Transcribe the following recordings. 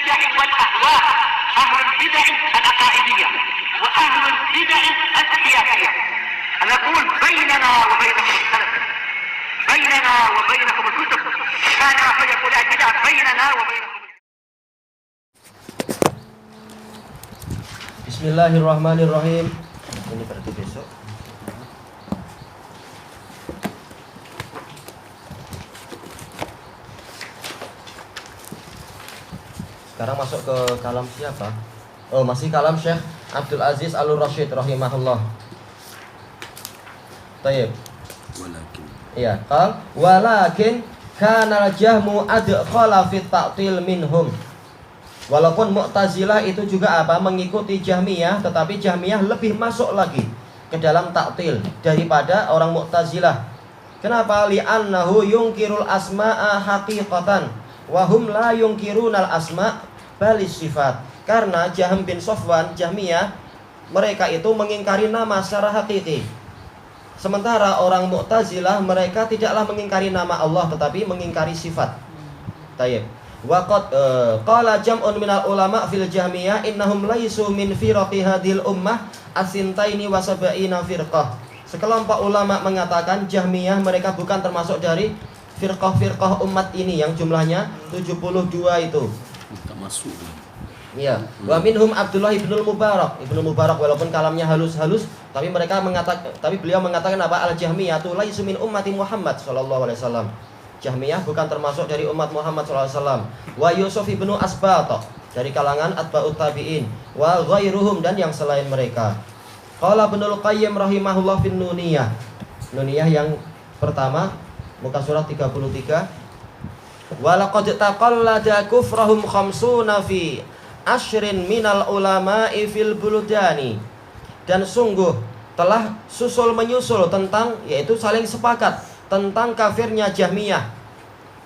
البدع والأهواء، أهل البدع العقائدية وأهل البدع السياسية. نقول بيننا وبينكم السلف، بيننا وبينكم الكتب، كان فيقول البدع بيننا وبينكم. Bismillahirrahmanirrahim. Ini berarti besok. Sekarang masuk ke kalam siapa? Oh, masih kalam Syekh Abdul Aziz Al-Rashid rahimahullah. Tayyib. Walakin. Iya, walakin kana al-jahmu adkhala fi ta'til minhum. Walaupun Mu'tazilah itu juga mengikuti Jahmiyah, tetapi Jahmiyah lebih masuk lagi ke dalam ta'til daripada orang Mu'tazilah. Kenapa? Li'annahu yungkirul asma'a haqiqatan wa hum la yungkirunal asma' balis sifat. Karena Jahm bin Safwan, Jahmiyah, mereka itu mengingkari nama secara hakiki. Sementara orang Mu'tazilah mereka tidaklah mengingkari nama Allah tetapi mengingkari sifat. Tayyib. Waqad qala jam'un minal ulama fil Jahmiyah innahum laisu min firaqi hadhil ummah asintaini wa sab'ina firqah. Sekelompok ulama mengatakan Jahmiyah mereka bukan termasuk dari firqah-firqah umat ini yang jumlahnya 72 itu. Tak masuk. Iya. Wa minhum Abdullah ibnul Mubarak. Ibnu Mubarak walaupun kalamnya halus-halus tapi beliau mengatakan apa? Al-Jahmiyah tu laisu min ummati Muhammad sallallahu alaihi wasallam. Jahmiyah bukan termasuk dari umat Muhammad SAW. Wa Yusuf ibnu Asbat dari kalangan atba'ut tabi'in. Wa ghairuhum dan yang selain mereka. Qala Ibnul Qayyim rahimahullah fin Nuniyah. Nuniyah yang pertama muka surat 33. Wa laqad taqallada kufrahum khamsuna fi ashrin minal ulama'i fil buludani. Dan sungguh telah menyusul tentang yaitu saling sepakat tentang kafirnya Jahmiyah.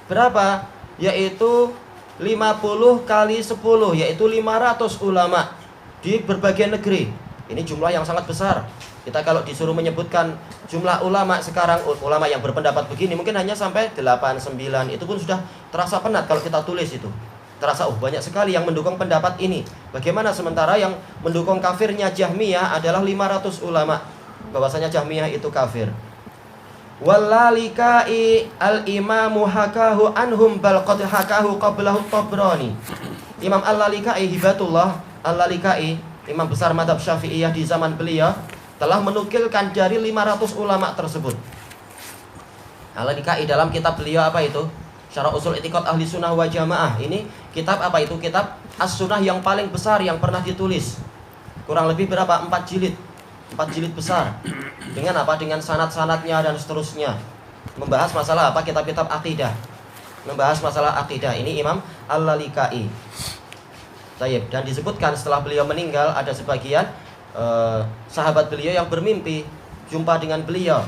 Berapa? Yaitu 50 kali 10, yaitu 500 ulama di berbagai negeri. Ini jumlah yang sangat besar. Kita kalau disuruh menyebutkan jumlah ulama sekarang, ulama yang berpendapat begini mungkin hanya sampai 8, 9. Itu pun sudah terasa penat kalau kita tulis itu. Terasa banyak sekali yang mendukung pendapat ini. Bagaimana sementara yang mendukung kafirnya Jahmiyah adalah 500 ulama, bahwasanya Jahmiyah itu kafir. Wallalikai al-imamu hakahu anhum bal qad hakahu qablahu Tabrani. Imam Al-Lalikai Hibatullah Al-Lalikai, imam besar mazhab Syafi'iyah di zaman beliau, telah menukilkan dari 500 ulama tersebut. Al-Lalikai dalam kitab beliau apa itu? Syarah Usul I'tiqad Ahli Sunnah wa Jamaah. Ini kitab apa itu? Kitab As-Sunnah yang paling besar yang pernah ditulis. Kurang lebih berapa? 4 jilid. 4 jilid besar. Dengan apa? Dengan sanad-sanadnya dan seterusnya. Membahas masalah apa? Kitab-kitab akidah. Membahas masalah akidah. Ini Imam Al-Lalikai. Tayyib. Dan disebutkan setelah beliau meninggal ada sebagian sahabat beliau yang bermimpi jumpa dengan beliau.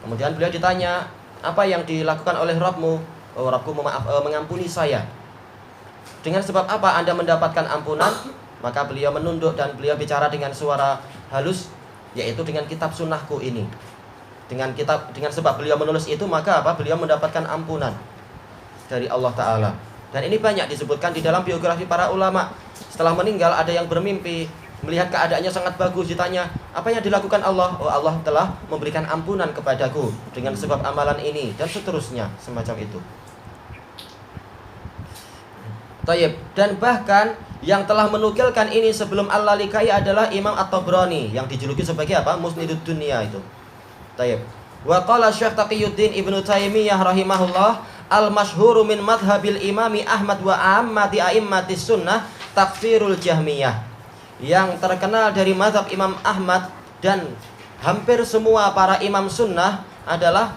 Kemudian beliau ditanya, apa yang dilakukan oleh Rabbmu? Oh, Rabbku mengampuni saya. Dengan sebab apa Anda mendapatkan ampunan? Maka beliau menunduk dan beliau bicara dengan suara halus, yaitu dengan kitab sunnahku ini. Dengan sebab beliau menulis itu, maka beliau mendapatkan ampunan dari Allah Ta'ala. Dan ini banyak disebutkan di dalam biografi para ulama. Setelah meninggal ada yang bermimpi melihat keadaannya sangat bagus, ditanya, apa yang dilakukan Allah? Oh, Allah telah memberikan ampunan kepadaku dengan sebab amalan ini, dan seterusnya, semacam itu. Tayyib. Dan bahkan yang telah menukilkan ini sebelum Al-Lalikai adalah Imam At-Tabrani yang dijuluki sebagai apa? Musnidud Dunia itu. Tayyib. Wa qala Syekh Taqiyuddin Ibnu Taimiyah rahimahullah, al-masyhuru min madhhabil Imami Ahmad wa ammati a'immatis sunnah takfirul Jahmiyah. Yang terkenal dari mazhab Imam Ahmad dan hampir semua para imam sunnah adalah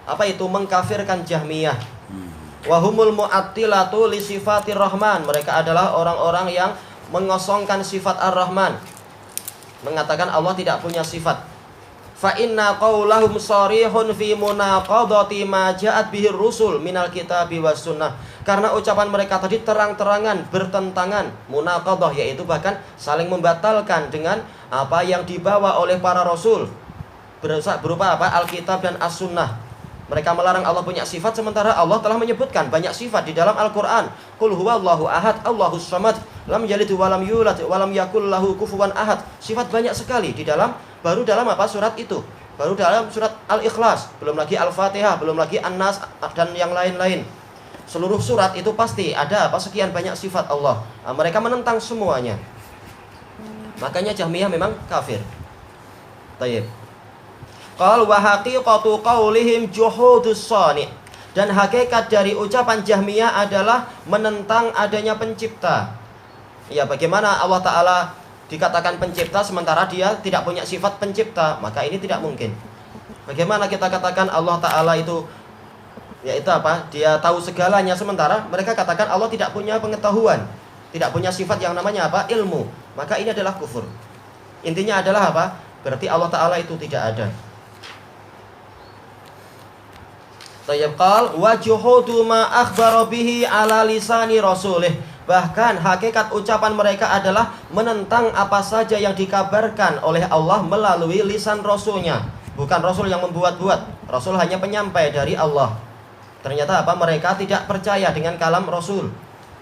apa itu? Mengkafirkan Jahmiyah. Wahumul mu'attilatu li sifatir rahman. Mereka adalah orang-orang yang mengosongkan sifat ar-Rahman, mengatakan Allah tidak punya sifat. Fa inna qaulahum sharihun fi munaqadati ma ja'at bihi rusul minal kitabi was sunnah. Karena ucapan mereka tadi terang-terangan bertentangan, munaqadah, yaitu bahkan saling membatalkan dengan apa yang dibawa oleh para rasul, berupa apa? Alkitab dan as-sunnah. Mereka melarang Allah punya sifat, sementara Allah telah menyebutkan banyak sifat di dalam Al-Quran. Qul huwallahu ahad, Allahus samad, lam yalid walam yulad, walam yakul lahu kufuwan ahad. Sifat banyak sekali di dalam, baru dalam apa surat itu? Baru dalam surat Al-Ikhlas, belum lagi Al-Fatihah, belum lagi An-Nas dan yang lain-lain. Seluruh surat itu pasti ada apa sekian banyak sifat Allah. Nah, mereka menentang semuanya. Makanya Jahmiyah memang kafir. Tayyib. Qal wa haqiqatu qaulihim juhudus shani'. Dan hakikat dari ucapan Jahmiyah adalah menentang adanya pencipta. Ya, bagaimana Allah Ta'ala dikatakan pencipta sementara dia tidak punya sifat pencipta? Maka ini tidak mungkin. Bagaimana kita katakan Allah Ta'ala itu, yaitu apa? Dia tahu segalanya, sementara mereka katakan Allah tidak punya pengetahuan, tidak punya sifat yang namanya apa? Ilmu. Maka ini adalah kufur. Intinya adalah apa? Berarti Allah Ta'ala itu tidak ada. Tayyib qal wa juhudu ma akhbara bihi ala lisani rasulih. Bahkan hakikat ucapan mereka adalah menentang apa saja yang dikabarkan oleh Allah melalui lisan Rasulnya. Bukan Rasul yang membuat-buat. Rasul hanya penyampai dari Allah. Ternyata apa? Mereka tidak percaya dengan kalam Rasul.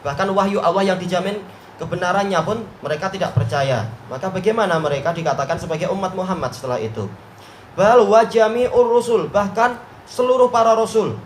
Bahkan wahyu Allah yang dijamin kebenarannya pun mereka tidak percaya. Maka bagaimana mereka dikatakan sebagai umat Muhammad setelah itu? Bal wa jami'ur rusul, bahkan seluruh para rasul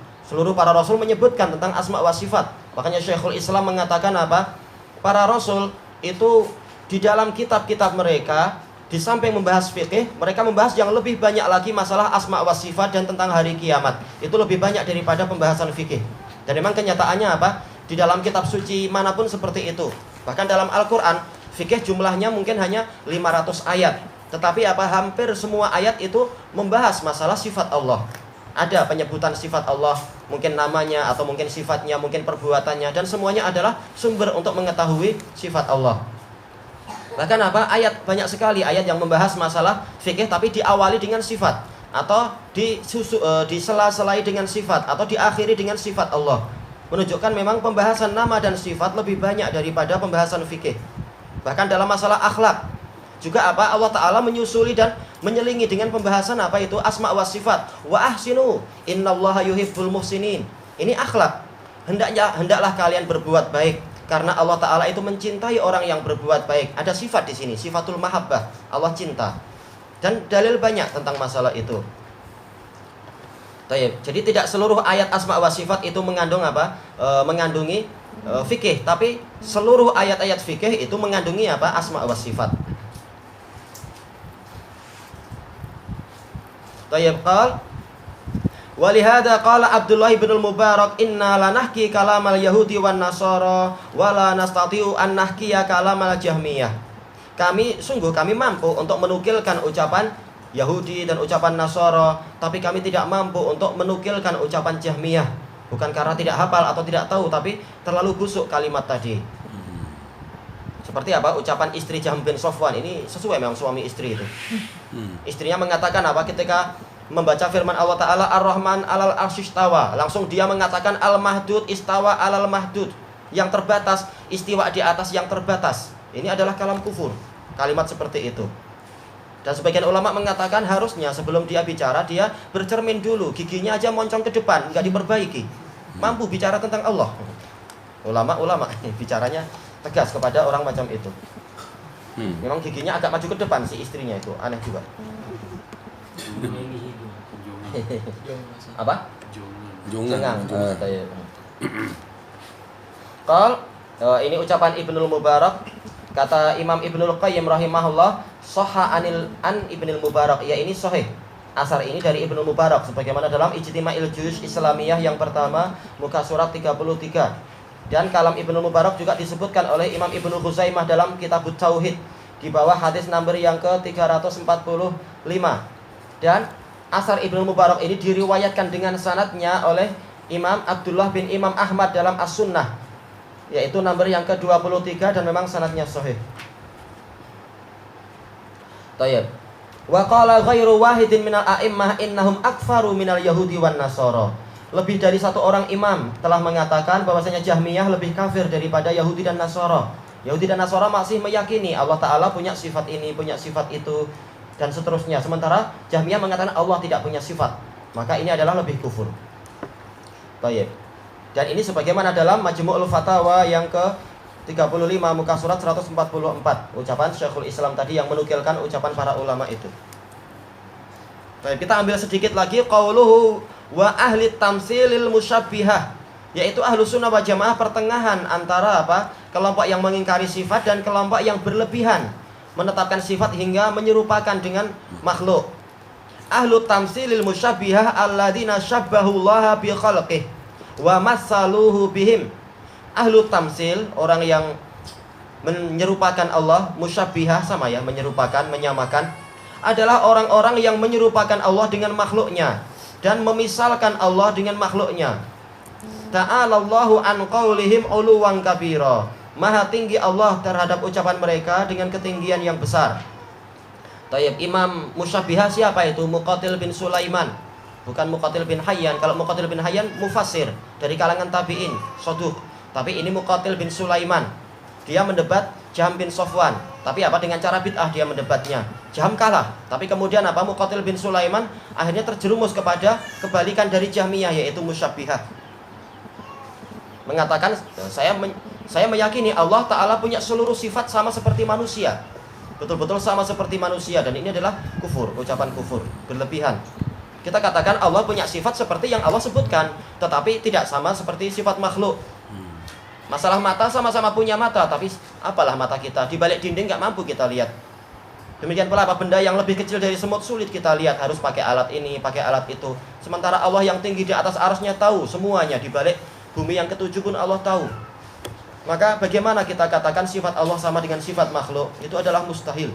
menyebutkan tentang asma wa sifat. Makanya Syekhul Islam mengatakan apa? Para rasul itu di dalam kitab-kitab mereka, di samping membahas fikih, mereka membahas yang lebih banyak lagi masalah asma wa sifat dan tentang hari kiamat. Itu lebih banyak daripada pembahasan fikih. Dan memang kenyataannya apa? Di dalam kitab suci manapun seperti itu. Bahkan dalam Al-Quran, fikih jumlahnya mungkin hanya 500 ayat. Tetapi apa? Hampir semua ayat itu membahas masalah sifat Allah. Ada penyebutan sifat Allah, mungkin namanya atau mungkin sifatnya, mungkin perbuatannya, dan semuanya adalah sumber untuk mengetahui sifat Allah. Bahkan apa? Ayat banyak sekali ayat yang membahas masalah fikih tapi diawali dengan sifat, atau disela-selai dengan sifat, atau diakhiri dengan sifat Allah. Menunjukkan memang pembahasan nama dan sifat lebih banyak daripada pembahasan fikih. Bahkan dalam masalah akhlak juga apa? Allah Ta'ala menyusuli dan menyelingi dengan pembahasan apa itu? Asma wa sifat. Wa ahsinu innallaha yuhibbul muhsinin. Ini akhlak. Hendaklah kalian berbuat baik, karena Allah Ta'ala itu mencintai orang yang berbuat baik. Ada sifat di sini, sifatul mahabbah. Allah cinta. Dan dalil banyak tentang masalah itu. Jadi tidak seluruh ayat asma wa sifat itu mengandung apa? Mengandungi fikih, tapi seluruh ayat-ayat fikih itu mengandungi apa? Asma wa sifat. Tayyib qal walihada qala Abdullah bin al-Mubarak inna lanahki kalamal yahudi wan nasara wala nastati'u an nahkiya kalamal jahmiyah. Kami mampu untuk menukilkan ucapan Yahudi dan ucapan Nasara, tapi kami tidak mampu untuk menukilkan ucapan Jahmiyah. Bukan karena tidak hafal atau tidak tahu, tapi terlalu busuk kalimat tadi. Seperti apa? Ucapan istri Jahm bin Safwan ini sesuai memang suami istri itu. Istrinya mengatakan apa ketika membaca firman Allah Ta'ala Ar-Rahman alal arsyistawa, langsung dia mengatakan al-mahdud istawa alal mahdud, yang terbatas istiwa di atas yang terbatas. Ini adalah kalam kufur, kalimat seperti itu. Dan sebagian ulama mengatakan harusnya sebelum dia bicara, dia bercermin dulu, giginya aja moncong ke depan, nggak diperbaiki. Mampu bicara tentang Allah. Ulama bicaranya tegas kepada orang macam itu. Memang giginya agak maju ke depan si istrinya itu, aneh juga. Apa? Jongang. Ini ucapan Ibnul Mubarak. Kata Imam Ibnul Qayyim rahimahullah, sahha an Ibnul Mubarak, ya ini sahih. Asar ini dari Ibnul Mubarak sebagaimana dalam Ijtima'il Juyush Islamiyah yang pertama muka surat 33. Dan kalam Ibnul Mubarak juga disebutkan oleh Imam Ibnu Khuzaimah dalam Kitab Tauhid di bawah hadis nomor yang ke-345. Dan asar Ibnul Mubarak ini diriwayatkan dengan sanadnya oleh Imam Abdullah bin Imam Ahmad dalam As-Sunnah, yaitu nomor yang ke-23, dan memang sanadnya sahih. Tayyib. Wa qala ghairu wahidin minal a'immah innahum akfaru minal yahudi wan nasara. Lebih dari satu orang imam telah mengatakan bahwasanya Jahmiyah lebih kafir daripada Yahudi dan Nasara. Yahudi dan Nasara masih meyakini Allah Ta'ala punya sifat ini, punya sifat itu, dan seterusnya. Sementara Jahmiyah mengatakan Allah tidak punya sifat. maka ini adalah lebih kufur. Baik. Dan ini sebagaimana dalam Majmu'ul Fatawa yang ke-35 muka surat 144, ucapan Syekhul Islam tadi yang menukilkan ucapan para ulama itu. Baik, kita ambil sedikit lagi qauluhu wa ahli tamsilil musyabbihah, yaitu ahlu sunnah wa jamaah pertengahan antara apa? Kelompok yang mengingkari sifat dan kelompok yang berlebihan menetapkan sifat hingga menyerupakan dengan makhluk. Ahlu tamsilil musyabbihah alladzina syabbahullaha bi khalqih wa masaluhu bihim. Ahlu tamsil, orang yang menyerupakan Allah, musyabbihah sama ya, menyerupakan, menyamakan, adalah orang-orang yang menyerupakan Allah dengan makhluknya dan memisalkan Allah dengan makhluknya. Ta'alallahu an qaulihim uluwan kabira. Maha tinggi Allah terhadap ucapan mereka dengan ketinggian yang besar. Tayyib, Imam Musyabbihah siapa itu? Muqatil bin Sulaiman, bukan Muqatil bin Hayyan. Kalau Muqatil bin Hayyan mufassir dari kalangan tabi'in, saduq. Tapi ini Muqatil bin Sulaiman. Dia mendebat Jahm bin Safwan. Tapi apa, dengan cara bid'ah dia mendebatnya. Jahm kalah. Tapi kemudian apa? Muqatil bin Sulaiman akhirnya terjerumus kepada kebalikan dari Jahmiyah, yaitu Musyabbihah. Mengatakan saya meyakini Allah Ta'ala punya seluruh sifat sama seperti manusia, betul-betul sama seperti manusia, dan ini adalah kufur, ucapan kufur, berlebihan. Kita katakan Allah punya sifat seperti yang Allah sebutkan, tetapi tidak sama seperti sifat makhluk. Masalah mata, sama-sama punya mata, tapi apalah mata kita, di balik dinding nggak mampu kita lihat. Demikian pula apa, benda yang lebih kecil dari semut sulit kita lihat, harus pakai alat ini, pakai alat itu. Sementara Allah yang tinggi di atas arsy-Nya tahu semuanya, di balik bumi yang ketujuh pun Allah tahu. Maka bagaimana kita katakan sifat Allah sama dengan sifat makhluk? Itu adalah mustahil.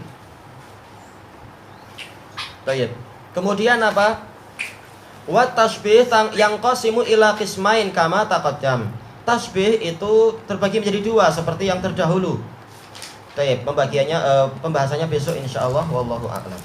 Baik. Kemudian apa? Wa tasbih yang qasimu ila qismain kama taqaddam. Tasbih itu terbagi menjadi dua seperti yang terdahulu. Baik, pembagiannya pembahasannya besok insyaallah, wallahu a'lam.